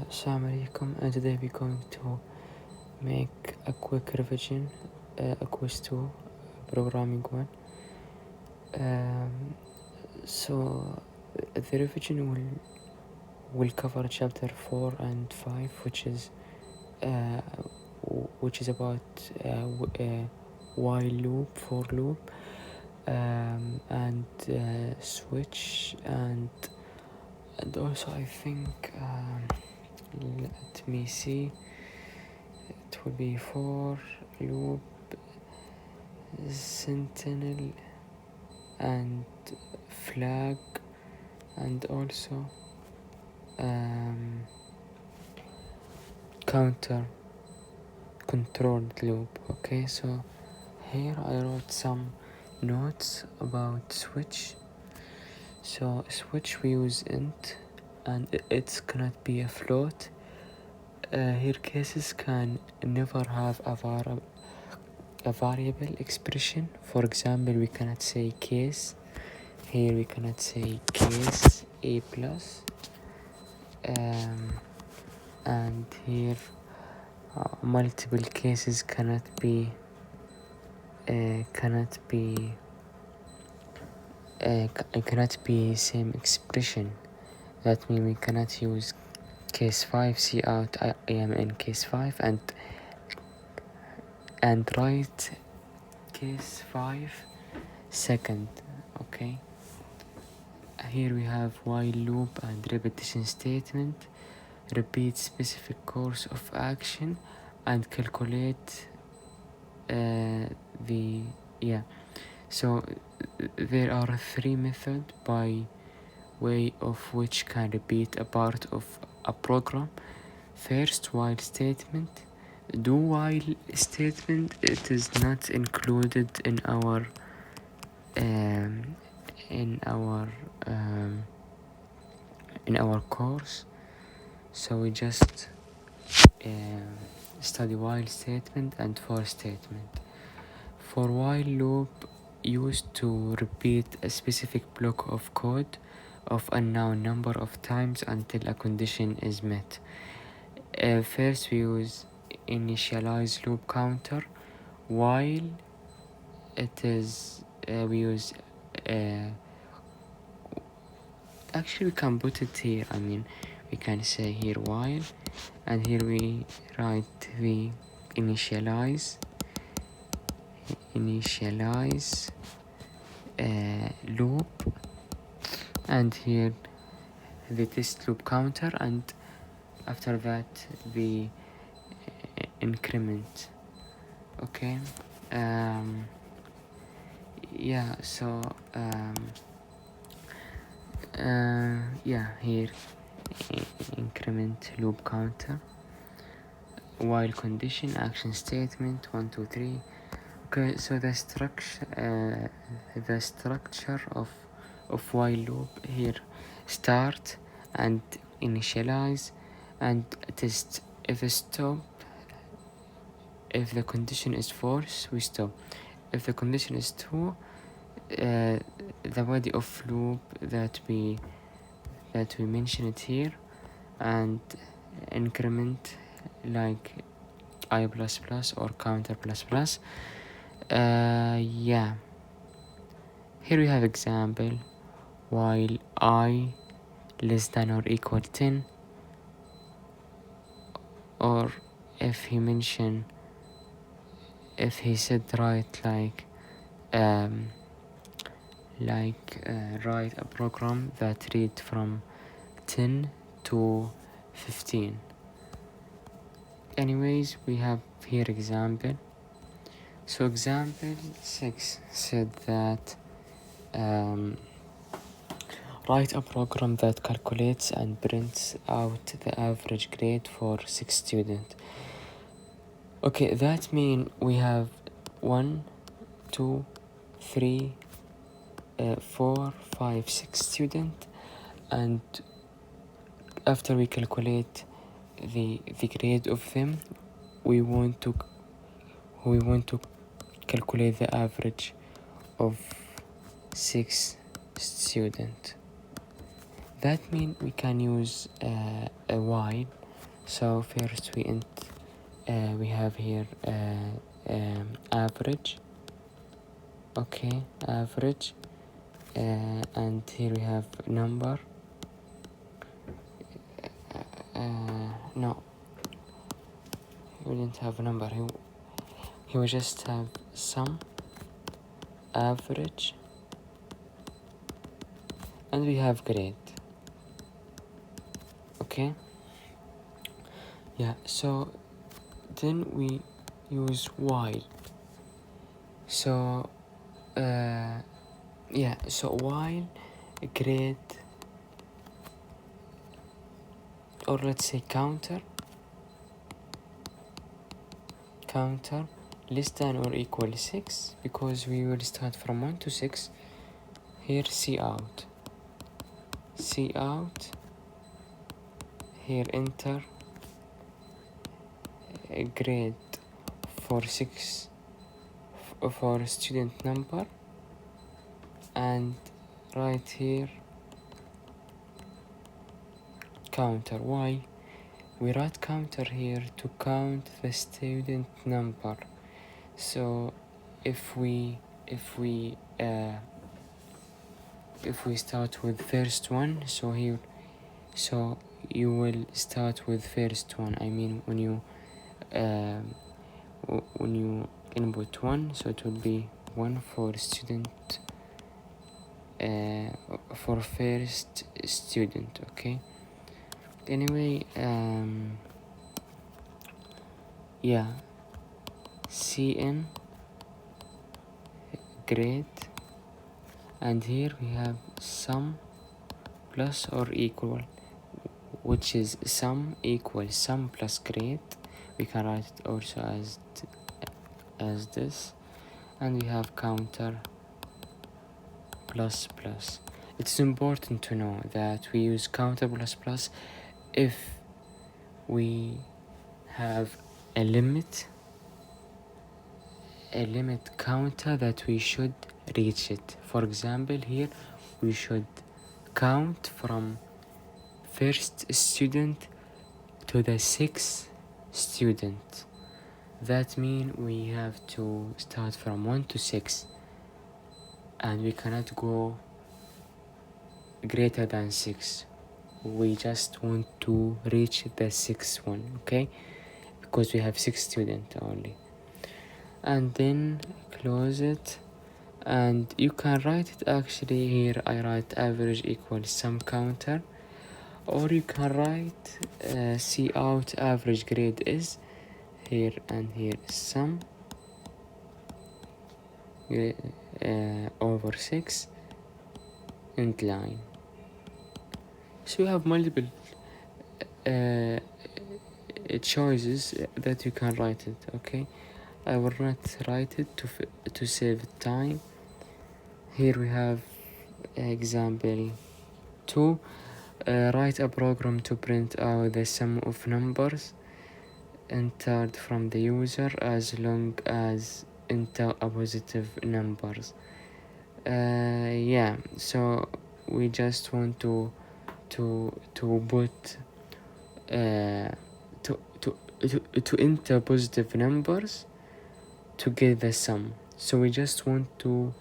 Assalamu alaikum, and today we're going to make a quick revision, a quiz 2 programming one. So the revision will cover chapter 4 and 5, which is about while loop, for loop, and switch, and also I think let me see, it will be for loop, sentinel, and flag, and also counter controlled loop. Okay, so here I wrote some notes about switch. So switch, we use int, and it cannot be a float. Here cases can never have a variable expression. For example, we cannot say case. Here we cannot say case a plus, and here multiple cases cannot be same expression. That means we cannot use case 5 C out I am in case 5 and write case 5 second. Okay, here we have while loop and repetition statement. Repeat specific course of action and calculate so there are 3 methods by way of which can repeat a part of a program. First, while statement. Do while statement, it is not included in our course, so we just study while statement and for statement. For while loop, used to repeat a specific block of code of unknown number of times until a condition is met. First we use initialize loop counter. While it is we use actually we can put it here. I mean, we can say here while, and here we write the initialize loop, and here the test loop counter, and after that the increment. Okay, here increment loop counter, while condition, action statement 1 2 3. Okay, so the structure of while loop here: start and initialize and test. If the condition is false, we stop. If the condition is true, the body of loop that we mentioned here, and increment like I plus plus or counter plus plus. Here we have example: while I less than or equal 10, or if he said write write a program that read from 10 to 15. Anyways, we have here example. So example 6 said that write a program that calculates and prints out the average grade for 6 students. Okay, that means we have 1 2 3 4 5 6 students, and after we calculate the grade of them, we want to calculate the average of 6 students. That means we can use a while So first we have here average. Okay, average, and here we have number. No, we didn't have a number. He will just have sum, average, and we have grade. Okay, yeah, so then we use while. So yeah, so while grade, or let's say counter less than or equal 6, because we will start from 1 to 6. Here cout, here enter a grade for 6 for student number, and right here counter. Why we write counter here? To count the student number. So if we start with first one, so here, so you will start with first one. I mean, when you input 1, so it will be 1 for student, for first student. Okay, anyway, yeah, cn grade, and here we have sum plus or equal, which is sum equals sum plus grade. We can write it also as this, and we have counter plus plus. It's important to know that we use counter plus plus if we have a limit counter that we should reach it. For example, here we should count from first student to the sixth student. That means we have to start from 1 to 6, and we cannot go greater than 6. We just want to reach the sixth one, okay, because we have 6 students only. And then close it, and you can write it. Actually, here I write average equals sum counter, or you can write cout average grade is here, and here sum over 6 end line. So you have multiple choices that you can write it. Okay, I will not write it to save time. Here we have example 2. Write a program to print out the sum of numbers entered from the user as long as enter a positive numbers. Yeah, so we just want to put to enter positive numbers to get the sum. So we just want to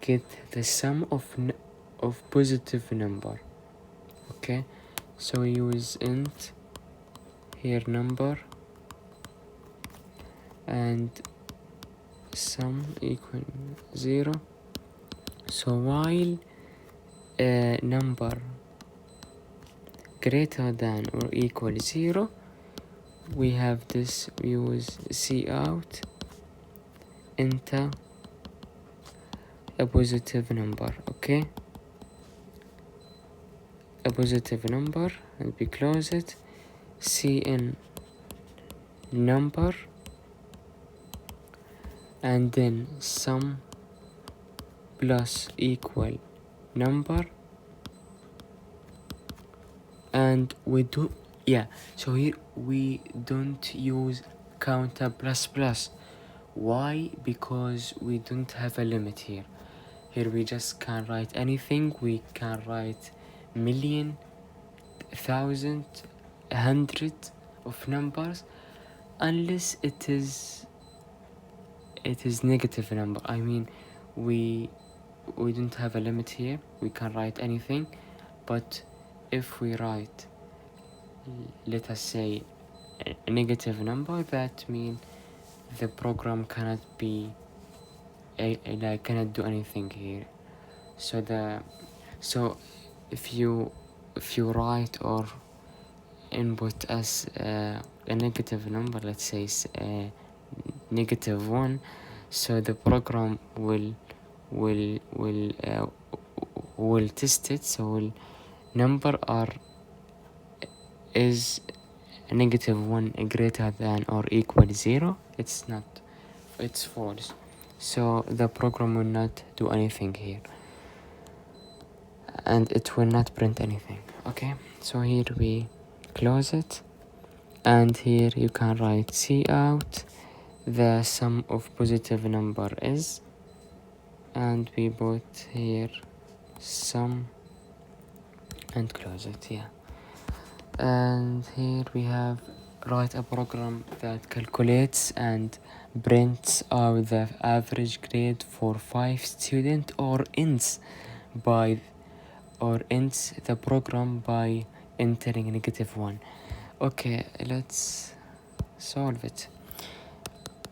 get the sum of positive number. Okay, so we use int here number and sum equal 0. So while number greater than or equal 0, we have this, we use cout enter a positive number. Okay, a positive number, and we close it. Cn number, and then sum plus equal number, and we do, yeah, so here we don't use counter plus plus. Why? Because we don't have a limit here. Here we just can write anything. We can write million, thousand, 100, of numbers unless it is negative number. I mean, we don't have a limit here, we can write anything. But if we write, let us say, a negative number, that means the program cannot be cannot do anything here. So if you write or input as a negative number, let's say -1, so the program will test it. So number is -1 greater than or equal 0, it's not, it's false. So the program will not do anything here, and it will not print anything. Okay, so here we close it, and here you can write cout the sum of positive number is, and we put here sum and close it. Yeah, and here we have write a program that calculates and prints out the average grade for 5 students, or ends the program by entering -1. Okay, let's solve it.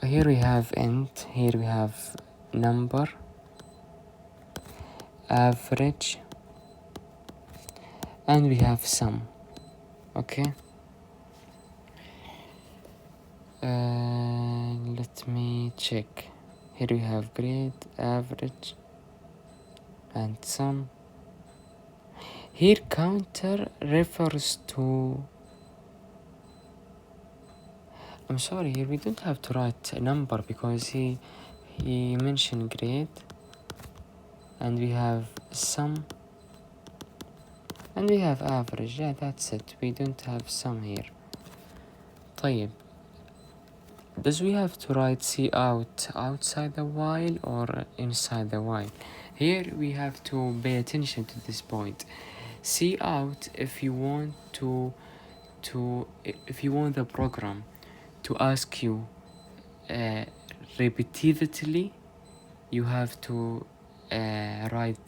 Here we have int, here we have number, average, and we have sum. Okay, let me check. Here we have grade, average, and sum. Here counter refers to, I'm sorry, here we don't have to write a number because he mentioned grade, and we have sum, and we have average. Yeah, that's it. We don't have sum here. طيب, does we have to write cout outside the while or inside the while? Here we have to pay attention to this point. Cout, if you want if you want the program to ask you repetitively, you have to write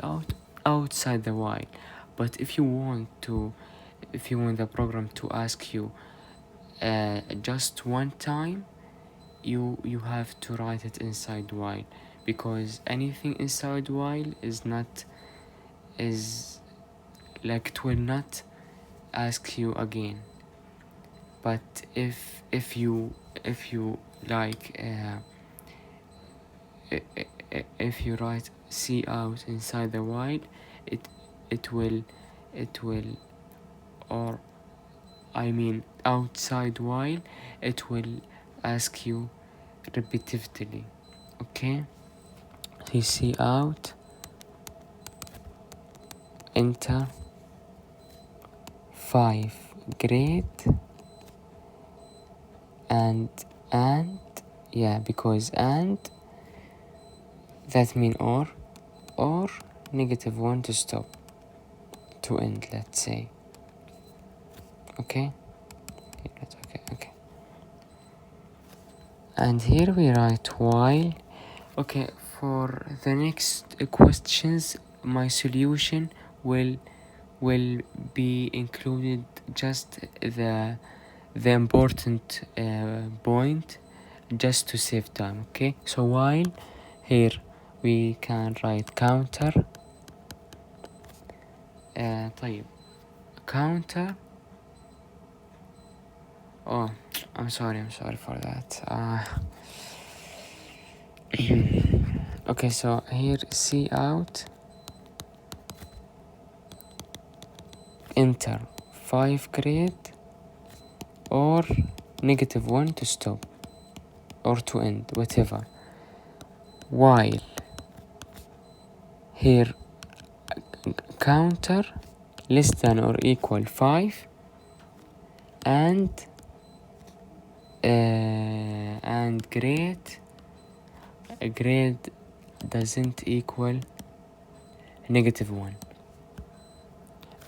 cout outside the while. But if you want the program to ask you just one time, you have to write it inside while, because anything inside while is like, it will not ask you again. But if you like if you write cout inside the while, it will or I mean outside while, it will ask you repetitively. Okay, so cout, enter 5 grade, and yeah, because and that mean or -1 to stop, to end, let's say. Okay, okay. And here we write while. Okay, for the next questions, my solution will be included just the important point, just to save time. Okay, so while, here we can write counter. طيب, counter. Oh, I'm sorry for that. Okay, so here cout, enter 5 grade, or -1 to stop, or to end, whatever. While, here counter less than or equal 5, and grade doesn't equal -1.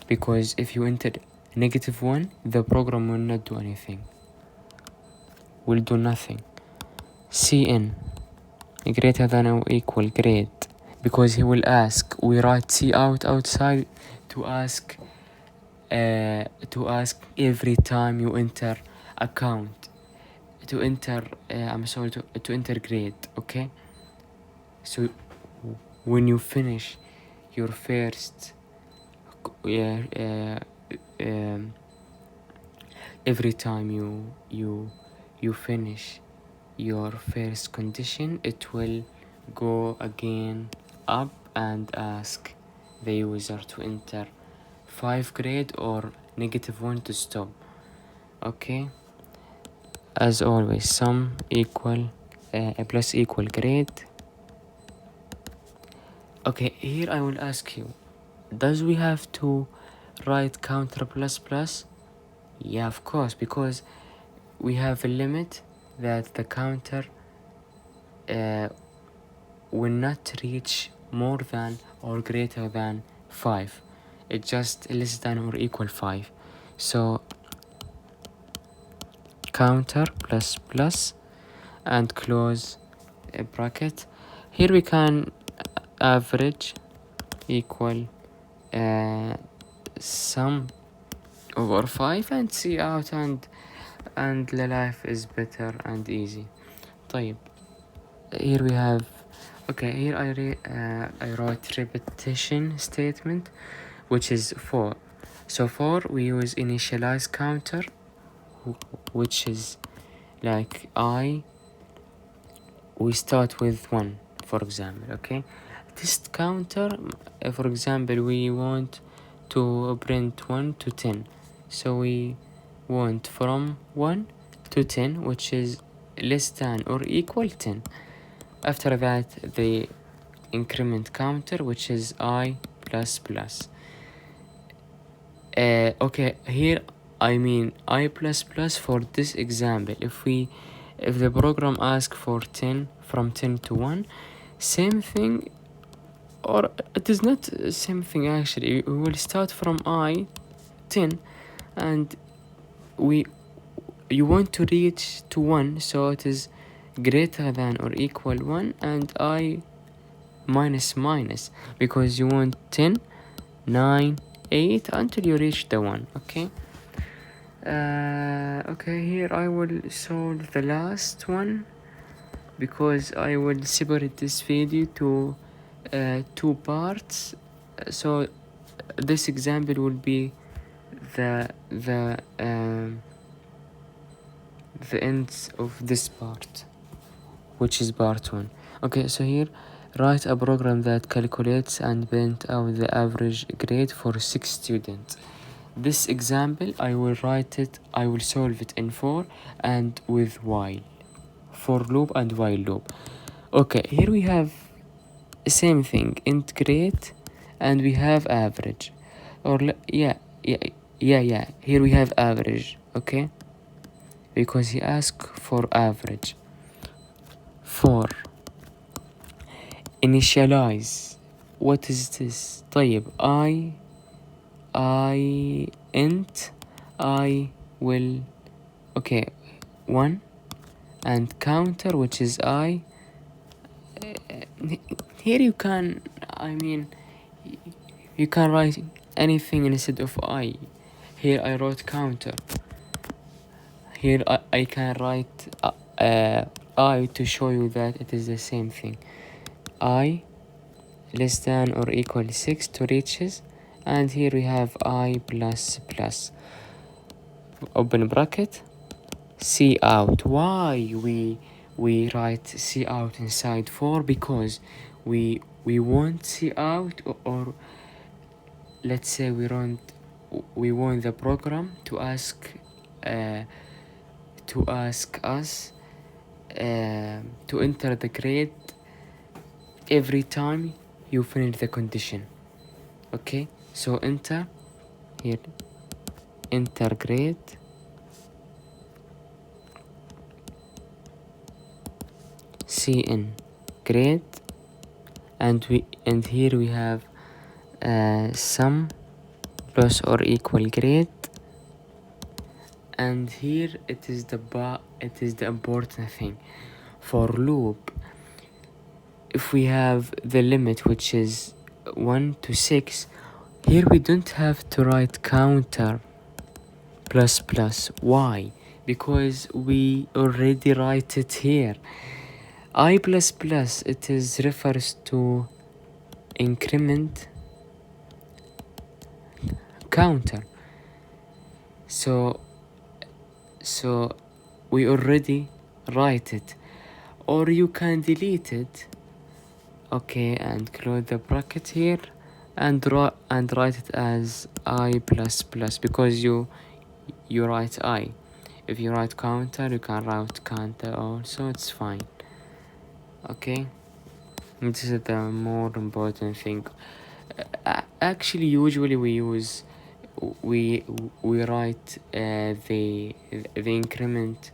because if you enter -1, the program will not do anything, will do nothing. Cn greater than or equal grade, because he will ask, we write cout outside to ask every time you enter account, to enter to enter grade. Okay, so when you finish your first every time you finish your first condition, it will go again up and ask the user to enter 5 grade or -1 to stop. Okay, as always, sum equal plus equal grade. Okay, here I will ask you, does we have to write counter plus plus? Yeah, of course, because we have a limit that the counter will not reach more than or greater than 5. It's just less than or equal 5. So counter plus plus and close a bracket. Here we can average equal sum over 5 and cout, and the life is better and easy. طيب, here we have, okay, here I wrote repetition statement, which is for. So for, we use initialize counter, which is like we start with 1, for example. Okay, test counter, for example, we want to print 1 to 10, so we want from 1 to 10, which is less than or equal 10. After that, the increment counter, which is I plus plus. Okay, here I mean I plus plus for this example. If the program asks for 10, from 10 to 1, same thing, or it is not same thing actually. We will start from I 10, and you want to reach to 1, so it is greater than or equal 1, and I minus minus, because you want 10, 9, 8 until you reach the 1. Okay. Okay, here I will solve the last one, because I will separate this video to 2 parts. So this example will be the ends of this part, which is part 1. Okay, so here, write a program that calculates and print out the average grade for 6 students. This example, I will solve it in for and with while, for loop and while loop. Okay, here we have the same thing, int grade, and we have average, or yeah, here we have average. Okay, because he asked for average. For initialize, what is this? طيب, I int, I will, okay, 1, and counter, which is I. Here you can, you can write anything instead of I. Here I wrote counter. Here I can write I to show you that it is the same thing. I less than or equal 6 to reaches, and here we have I plus plus, open bracket, cout. Why we write cout inside for? Because we want cout, or let's say we want the program to ask us to enter the grade every time you finish the condition. Okay, so enter here, enter grade, cn grade, and here we have sum plus or equal grade. And here it is the important thing for loop. If we have the limit which is 1 to 6, here we don't have to write counter plus plus. Why? Because we already write it here. I plus plus, it is refers to increment counter. So we already write it, or you can delete it. Okay, and close the bracket here and write it as I plus plus, because you write I. If you write counter, you can write counter also, it's fine. Okay, this is the more important thing. Actually, usually we write the increment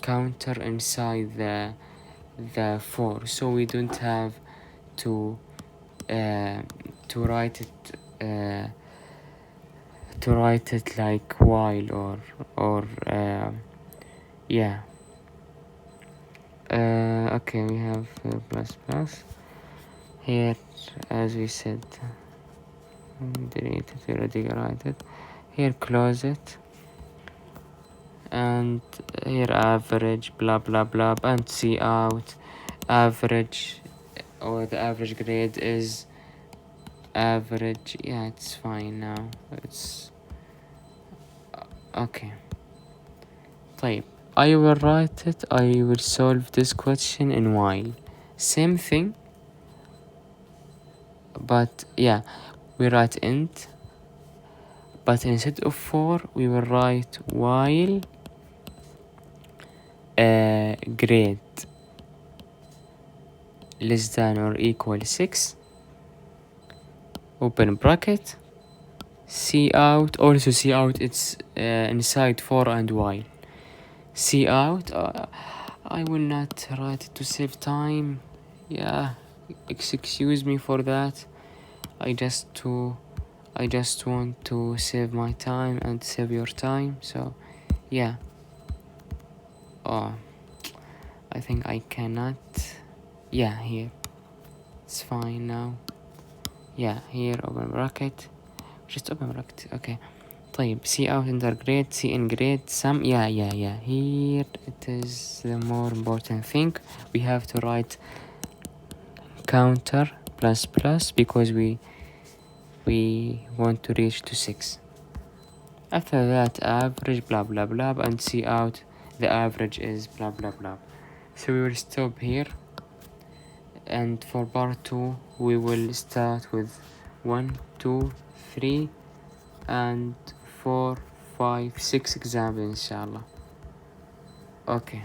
counter inside the for, so we don't have to write it like while or yeah. Okay, we have plus plus here, as we said. Delete it, we already write it here, close it, and here average blah blah blah, and see out average, or the average grade is average. Yeah, it's fine now, it's okay. طيب, I will write it, I will solve this question in while, same thing, but yeah, we write int, but instead of for we will write while grade less than or equal 6, open bracket, see out. Also see out, it's inside for and while. See out, I will not write it to save time. Yeah, excuse me for that. I just want to save my time and save your time, so yeah. Oh, I think I cannot. Yeah, here it's fine now. Yeah, here open bracket, just open bracket. Okay, طيب, see out under grade, see in grade, sum. Yeah, here it is the more important thing. We have to write counter plus plus, because we want to reach to 6. After that, average blah blah blah, and see out the average is blah blah blah. So we will stop here, and for part 2 we will start with 1, 2, 3 and 4, 5, 6 examples inshallah. Okay.